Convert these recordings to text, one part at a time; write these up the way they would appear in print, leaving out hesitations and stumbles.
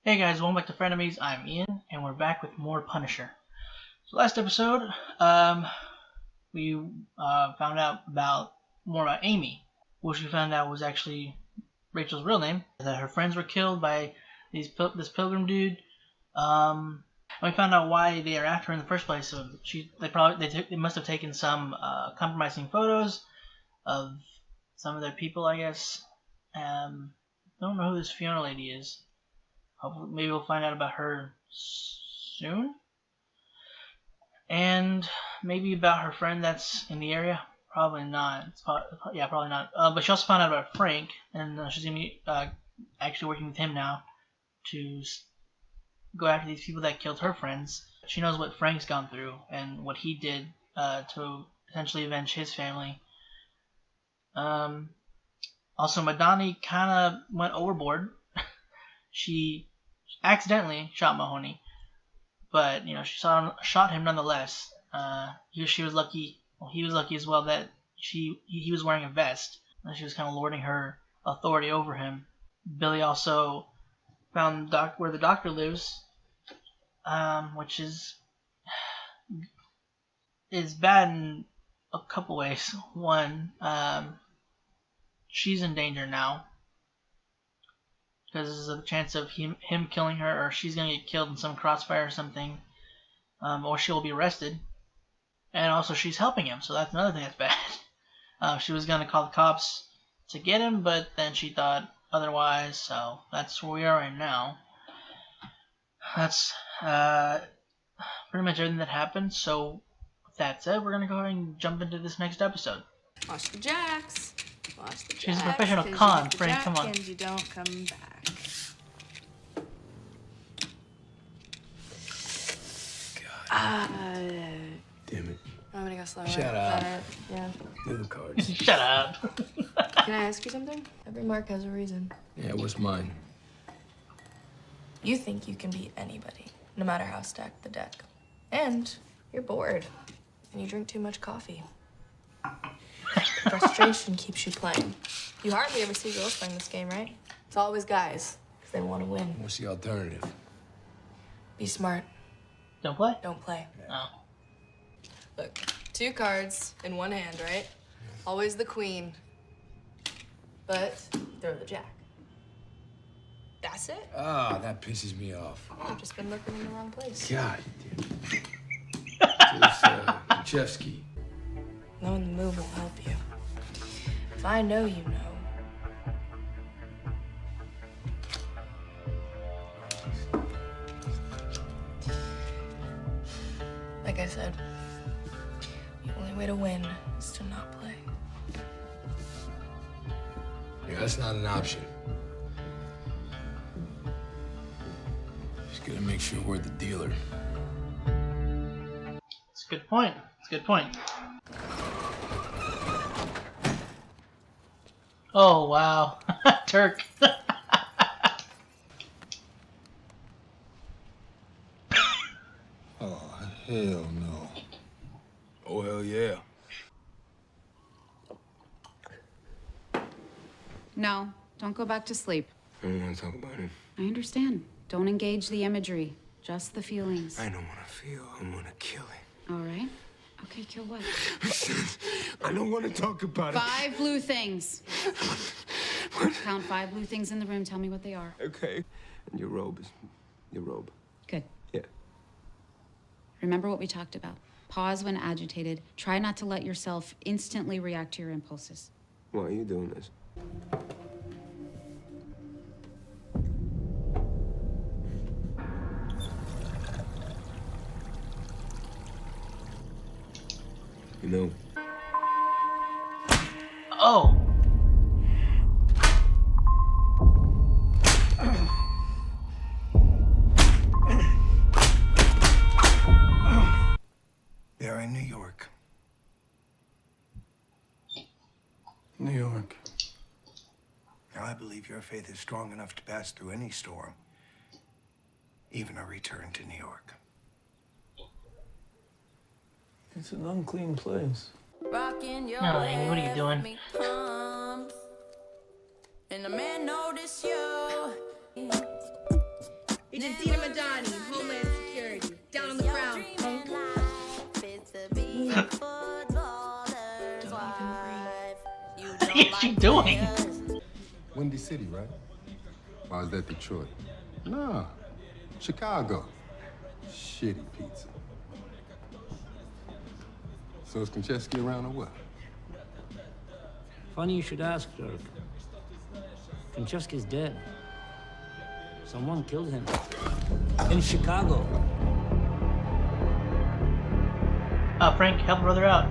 Hey guys, welcome back to Frenemies. I'm Ian, and we're back with more Punisher. So last episode, we found out more about Amy, which we found out was actually Rachel's real name. That her friends were killed by this Pilgrim dude. And we found out why they are after her in the first place. So they must have taken some compromising photos of some of their people, I guess. Don't know who this Fiona lady is. Hopefully, maybe we'll find out about her soon. And maybe about her friend that's in the area. Probably not. Probably not. But she also found out about Frank, and she's going to be actually working with him now to go after these people that killed her friends. She knows what Frank's gone through and what he did to essentially avenge his family. Also, Madani kind of went overboard. She accidentally shot Mahoney, but she shot him nonetheless. She was lucky. Well, he was lucky as well that he was wearing a vest, and she was kind of lording her authority over him. Billy also found where the doctor lives, which is bad in a couple ways. One, she's in danger now, because there's a chance of him killing her, or she's going to get killed in some crossfire or something, or she will be arrested. And also she's helping him, so that's another thing that's bad. She was going to call the cops to get him, but then she thought otherwise, so that's where we are right now. That's pretty much everything that happened, so with that said, we're going to go ahead and jump into this next episode. Watch the jacks. Watch the jacks. She's a professional con, Frank, come on. And you don't come back. Damn it. I'm gonna go slower. Shut up. Yeah. Do the cards. Shut up. Can I ask you something? Every mark has a reason. Yeah, what's mine? You think you can beat anybody, no matter how stacked the deck. And you're bored. And you drink too much coffee. Frustration keeps you playing. You hardly ever see girls playing this game, right? It's always guys, because they want to win. What's the alternative? Be smart. Don't play? Don't play. Oh. Look, 2 cards in one hand, right? Always the queen. But throw the jack. That's it. Ah, that pisses me off. I've just been looking in the wrong place. God damn it. It's chef's key. Knowing the move will help you. If I know you know. Like I said, the only way to win is to not play. Yeah, that's not an option. Just gotta make sure we're the dealer. That's a good point. That's a good point. Oh, wow. Turk. Oh, hell no. Oh, hell yeah. No, don't go back to sleep. I don't want to talk about it. I understand. Don't engage the imagery, just the feelings. I don't want to feel. I want to kill it. All right. Okay, kill what? I don't want to talk about it. 5 blue things. Count 5 blue things in the room. Tell me what they are. Okay. And your robe is your robe. Good. Yeah. Remember what we talked about. Pause when agitated. Try not to let yourself instantly react to your impulses. Why are you doing this? You know. Oh. They're in New York. New York. Now, I believe your faith is strong enough to pass through any storm, even a return to New York. It's an unclean place. Amy, what are you doing? And the man notice you. Agent Dina Madani, Homeland Security. Down on the ground. What is she doing? Windy City, right? Or is that Detroit? Nah, Chicago. Shitty pizza. So is Konchesky around or what? Funny you should ask, Dirk. Konchesky's dead. Someone killed him. In Chicago. Frank, help brother out.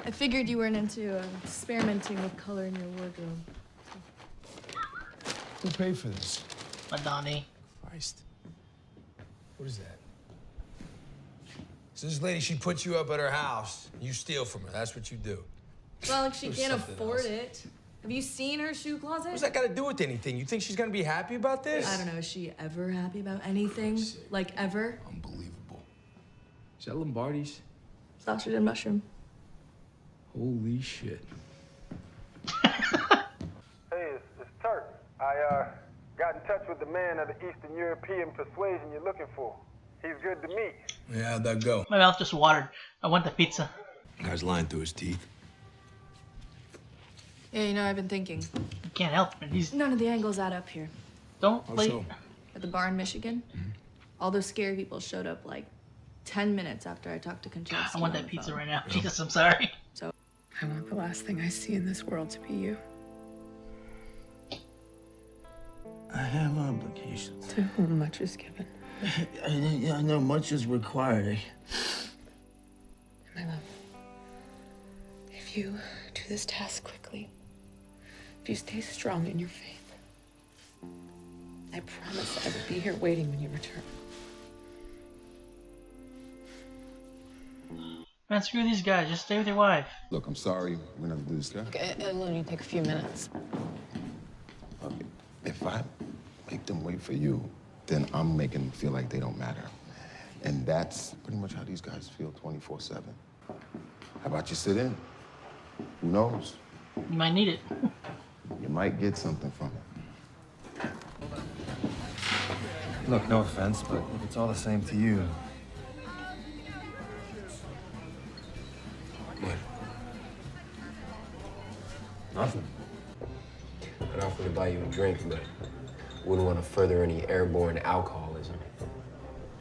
I figured you weren't into experimenting with color in your wardrobe. Who paid for this? Madani. Christ. What is that? So this lady, she puts you up at her house. You steal from her. That's what you do. Well, like she There's can't something afford else. it. Have you seen her shoe closet? What's that got to do with anything? You think she's gonna be happy about this? I don't know. Is she ever happy about anything? Like ever? Unbelievable. Is that Lombardi's? Sausage and mushroom. Holy shit. Hey, it's Turk. I got in touch with the man of the Eastern European persuasion you're looking for. He's good to meet. Yeah, how'd that go? My mouth just watered. I want the pizza. Guy's lying through his teeth. Yeah, you know, I've been thinking. You can't help it. He's None of the angles add up here. don't How play. so? At the bar in Michigan, all those scary people showed up like 10 minutes after I talked to Konchesky. I want on that the pizza phone. right now. Jesus, I'm sorry. I want the last thing I see in this world to be you. I have obligations. To whom much is given. I know much is required. My love, if you do this task quickly, if you stay strong in your faith, I promise I will be here waiting when you return. Man, screw these guys. Just stay with your wife. Look, I'm sorry. We're gonna have to do this, guy. Okay, it'll only take a few minutes. Okay. If I make them wait for you, then I'm making them feel like they don't matter. And that's pretty much how these guys feel 24/7. How about you sit in? Who knows? You might need it. You might get something from it. Look, no offense, but if it's all the same to you. What? Nothing. I'd offer to buy you a drink, but wouldn't want to further any airborne alcoholism.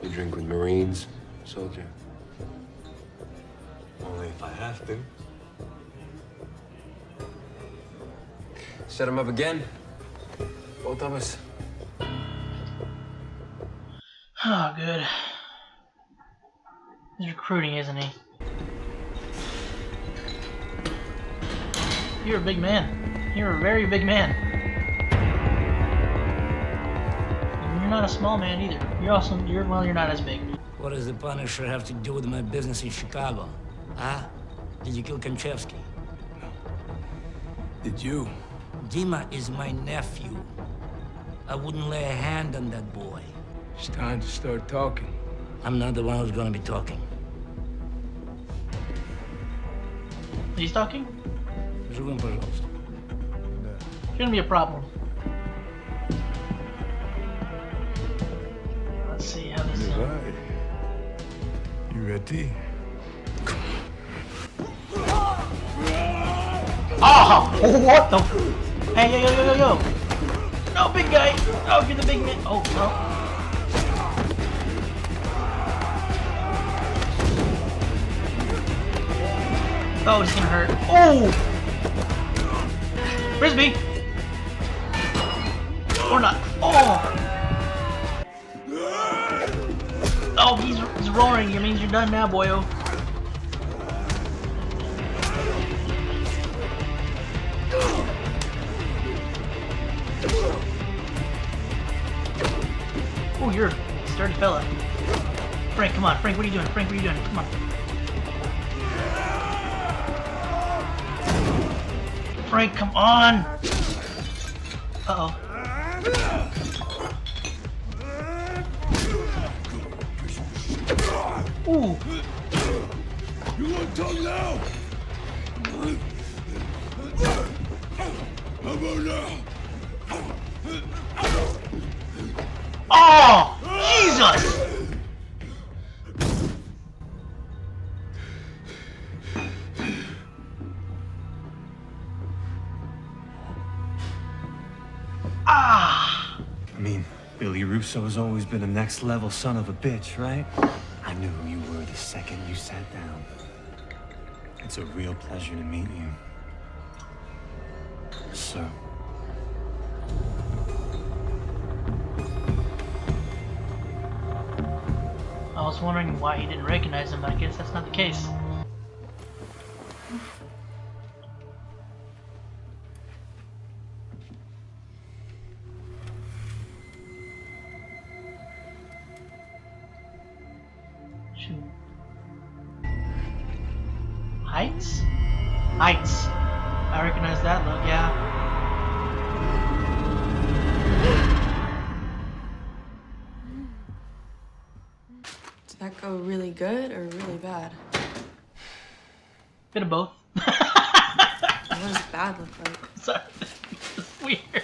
You drink with Marines, soldier? Only if I have to. Set him up again. Both of us. Oh, good. He's recruiting, isn't he? You're a big man. You're a very big man. And you're not a small man either. You're not as big. What does the Punisher have to do with my business in Chicago? Huh? Did you kill Konchesky? Did you? Dima is my nephew. I wouldn't lay a hand on that boy. It's time to start talking. I'm not the one who's gonna be talking. He's talking? Живым, пожалуйста. Shouldn't be a problem. Let's see how this Right. You ready? Oh! What the? Hey, yo! No, big guy! Oh, get the big man! Oh, no. Oh, it's gonna hurt. Oh! Frisbee! Or not. Oh! Oh, he's roaring. It means you're done now, boyo. Oh, you're a sturdy fella. Frank, come on. Frank, what are you doing? Frank, what are you doing? Come on. Frank, come on! Uh-oh. Ooh! You want to talk now? How about now? Oh, Jesus! Ah! I mean, Billy Russo's always been a next level son of a bitch, right? I knew who you were the second you sat down. It's a real pleasure to meet you, sir. I was wondering why he didn't recognize him, but I guess that's not the case. Shoot. Heights? Heights. I recognize that look, yeah. Did that go really good or really bad? Bit of both. What does bad look like? Sorry. It's weird.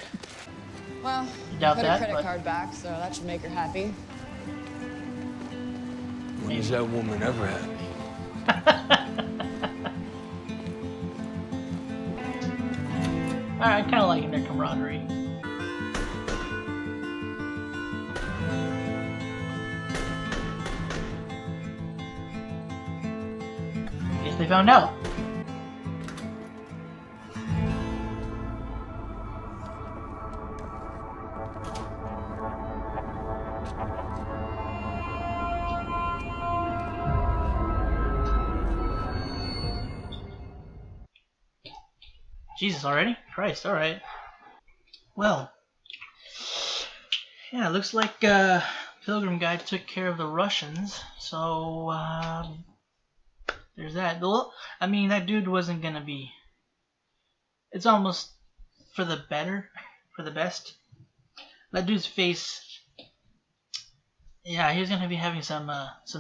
Well, You doubt put that, her credit but- card back, so that should make her happy. When is that woman ever happy? I kind of like their camaraderie. Guess they found out. Jesus, already? Christ, alright. Well, yeah, it looks like Pilgrim guy took care of the Russians, so there's that. I mean, that dude wasn't gonna be. It's almost for the better, for the best. That dude's face. Yeah, he's gonna be having some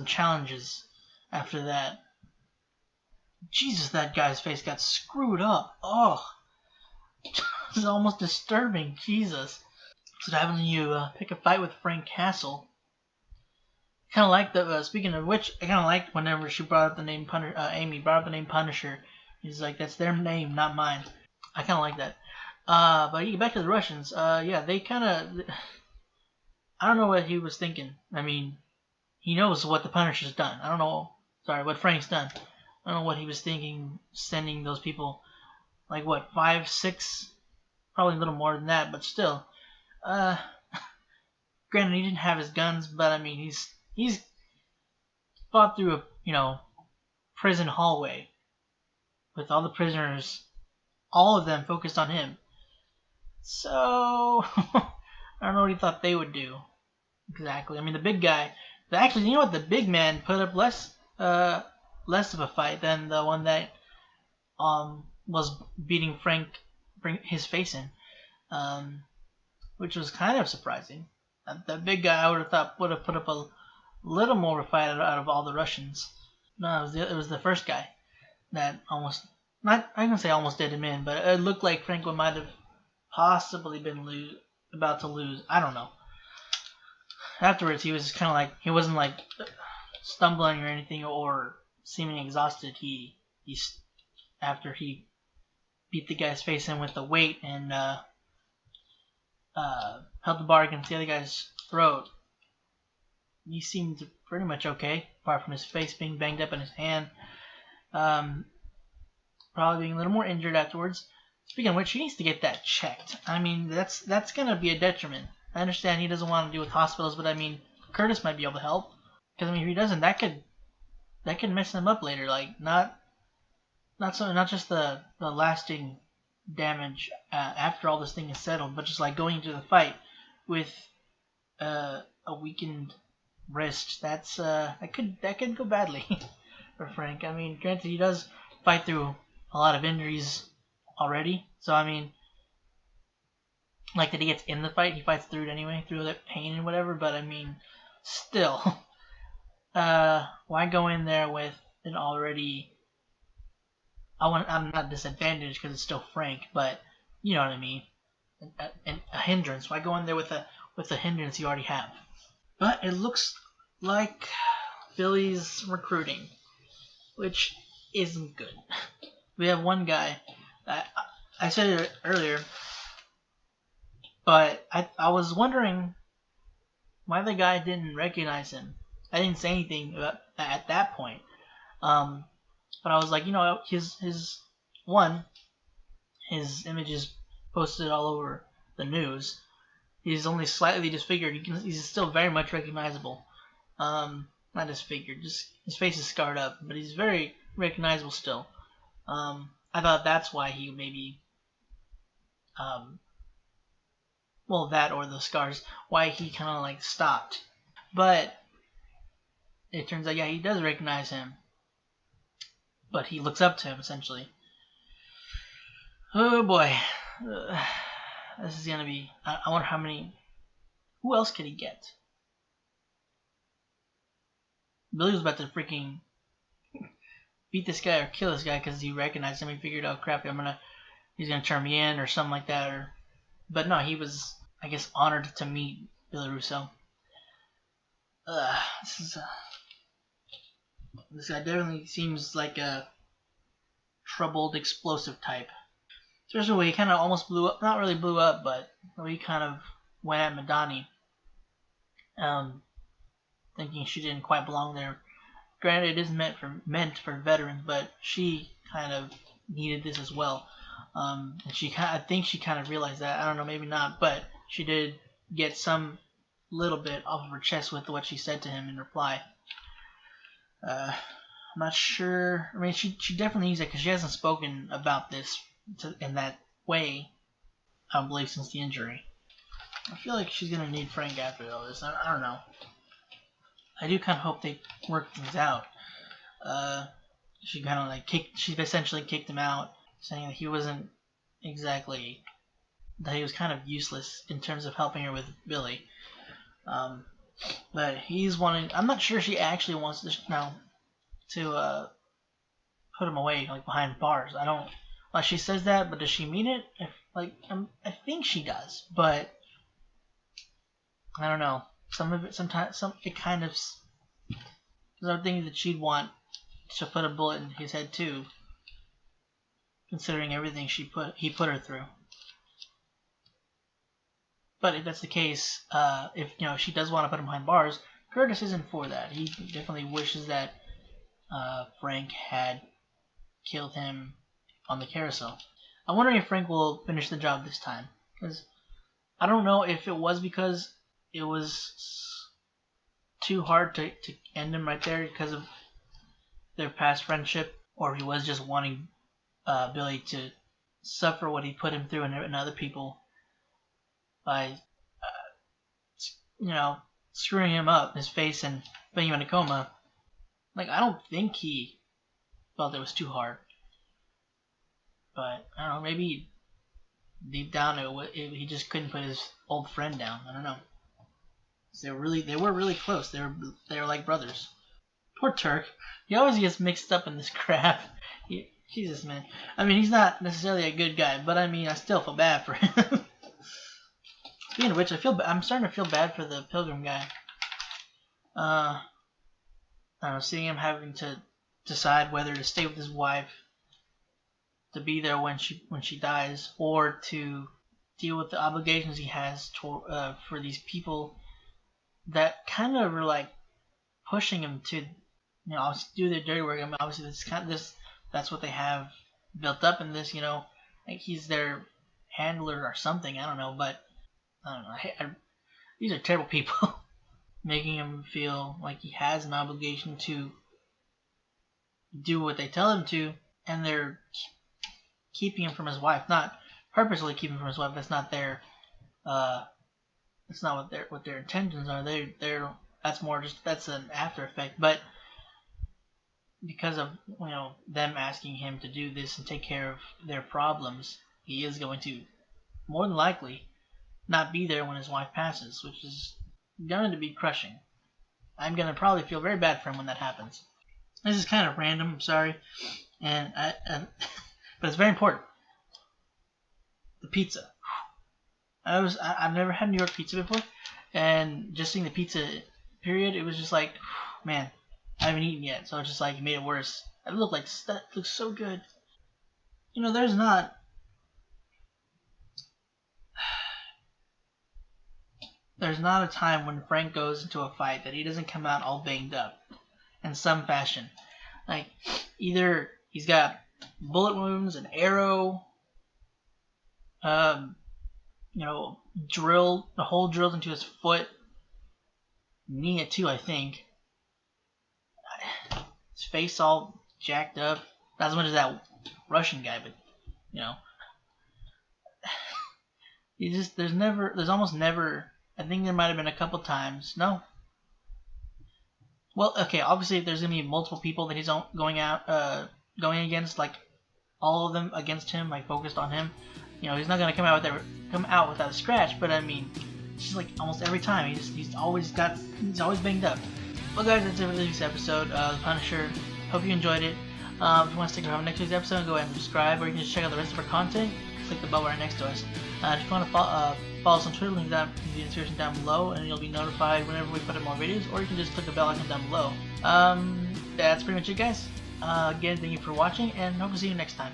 challenges after that. Jesus, that guy's face got screwed up. Oh, it's almost disturbing. Jesus. So having you pick a fight with Frank Castle. Kind of like the. Speaking of which, I kind of liked whenever she brought up the name Amy brought up the name Punisher. He's like, that's their name, not mine. I kind of like that. But back to the Russians. Yeah, they kind of. I don't know what he was thinking. I mean, he knows what the Punisher's done. I don't know. Sorry, what Frank's done. I don't know what he was thinking, sending those people, like what, 5, 6, probably a little more than that, but still. Granted, he didn't have his guns, but I mean, he's fought through a prison hallway with all the prisoners, all of them focused on him. So I don't know what he thought they would do exactly. I mean, the big guy. Actually, you know what? The big man put up less of a fight than the one that was beating Frank, his face in, which was kind of surprising. That big guy, I would have thought, would have put up a little more of a fight out of all the Russians. No, it was the first guy that almost, not, I'm gonna say almost did him in, but it looked like Franklin might have possibly been about to lose. I don't know. Afterwards, he was kind of like, he wasn't like stumbling or anything or seeming exhausted. After he beat the guy's face in with the weight and held the bar against the other guy's throat, he seemed pretty much okay, apart from his face being banged up in his hand. Probably being a little more injured afterwards. Speaking of which, he needs to get that checked. I mean, that's gonna be a detriment. I understand he doesn't want to deal with hospitals, but I mean, Curtis might be able to help. Because I mean, if he doesn't, that could mess him up later. Like not just the lasting damage after all this thing is settled, but just like going into the fight with a weakened wrist. That could go badly for Frank. I mean, granted, he does fight through a lot of injuries already, so I mean, like that he gets in the fight, he fights through it anyway, through that pain and whatever. But I mean, still, why go in there with an already? I'm not disadvantaged because it's still Frank, but you know what I mean. A hindrance. Why go in there with with the hindrance you already have. But it looks like Billy's recruiting, which isn't good. We have one guy that I said it earlier, but I was wondering why the guy didn't recognize him. I didn't say anything about at that point. But I was like, his image is posted all over the news. He's only slightly disfigured. He's still very much recognizable. Not disfigured, just his face is scarred up, but he's very recognizable still. I thought that's why he maybe, that or the scars, why he kind of like stopped. But it turns out, yeah, he does recognize him. But he looks up to him, essentially. Oh boy. This is gonna be... I wonder how many... Who else could he get? Billy was about to freaking beat this guy or kill this guy because he recognized him. He figured, oh crap, he's gonna turn me in or something like that. But no, he was, I guess, honored to meet Billy Russo. This guy definitely seems like a troubled, explosive type. Especially when he kind of almost blew up, not really blew up, but he kind of went at Madani, thinking she didn't quite belong there. Granted, it is meant for veterans, but she kind of needed this as well. And I think she kind of realized that. I don't know, maybe not, but she did get some little bit off of her chest with what she said to him in reply. I'm not sure. I mean, she definitely needs it because she hasn't spoken about this in that way, I don't believe, since the injury. I feel like she's gonna need Frank after all this. I don't know. I do kind of hope they work things out. She kind of like she essentially kicked him out, saying that he wasn't exactly, that he was kind of useless in terms of helping her with Billy. But he's wanting. I'm not sure she actually wants to put him away, like behind bars. I don't. Like, she says that, but does she mean it? I think she does, but I don't know. It kind of. There's other things that she'd want to put a bullet in his head too, considering everything he put her through. But if that's the case, if she does want to put him behind bars, Curtis isn't for that. He definitely wishes that Frank had killed him on the carousel. I'm wondering if Frank will finish the job this time, because I don't know if it was because it was too hard to end him right there because of their past friendship, or he was just wanting Billy to suffer what he put him through and other people by screwing him up, his face, and putting him in a coma. Like, I don't think he felt it was too hard. But, I don't know, maybe deep down he just couldn't put his old friend down. I don't know. They were really close. They were like brothers. Poor Turk. He always gets mixed up in this crap. Jesus, man. I mean, he's not necessarily a good guy, but I mean, I still feel bad for him. Speaking of which, I'm starting to feel bad for the Pilgrim guy. I don't know, seeing him having to decide whether to stay with his wife, to be there when she dies, or to deal with the obligations he has for these people that kind of are like pushing him to, do their dirty work. I mean, obviously that's what they have built up in this, like he's their handler or something. I don't know, but I don't know. These are terrible people, making him feel like he has an obligation to do what they tell him to, and they're keeping him from his wife. Not purposely keeping him from his wife. That's not their. That's not what their intentions are. That's an after effect. But because of them asking him to do this and take care of their problems, he is going to more than likely not be there when his wife passes, which is going to be crushing. I'm going to probably feel very bad for him when that happens. This is kind of random, I'm sorry, but it's very important. The pizza. I've never had New York pizza before. and just seeing the pizza period, it was just like, man, I haven't eaten yet, so it's just like it made it worse. It looks so good. You know, there's not a time when Frank goes into a fight that he doesn't come out all banged up in some fashion. Like, either he's got bullet wounds, an arrow, you know, a hole drilled into his foot, knee too, I think. His face all jacked up. Not as much as that Russian guy, but you know, there's almost never. I think there might have been a couple times. No. Well, okay. Obviously, if there's gonna be multiple people that he's going against, like all of them against him, like focused on him. You know, he's not gonna come out without a scratch. But I mean, it's just like almost every time he's always banged up. Well, guys, that's it for this week's episode of The Punisher. Hope you enjoyed it. If you want to stick around for next week's episode, go ahead and subscribe, or you can just check out the rest of our content. Click the bell right next to us. If you want to follow us on Twitter, link down in the description down below, and you'll be notified whenever we put up more videos, or you can just click the bell icon down below. That's pretty much it, guys. Again, thank you for watching, and hope to see you next time.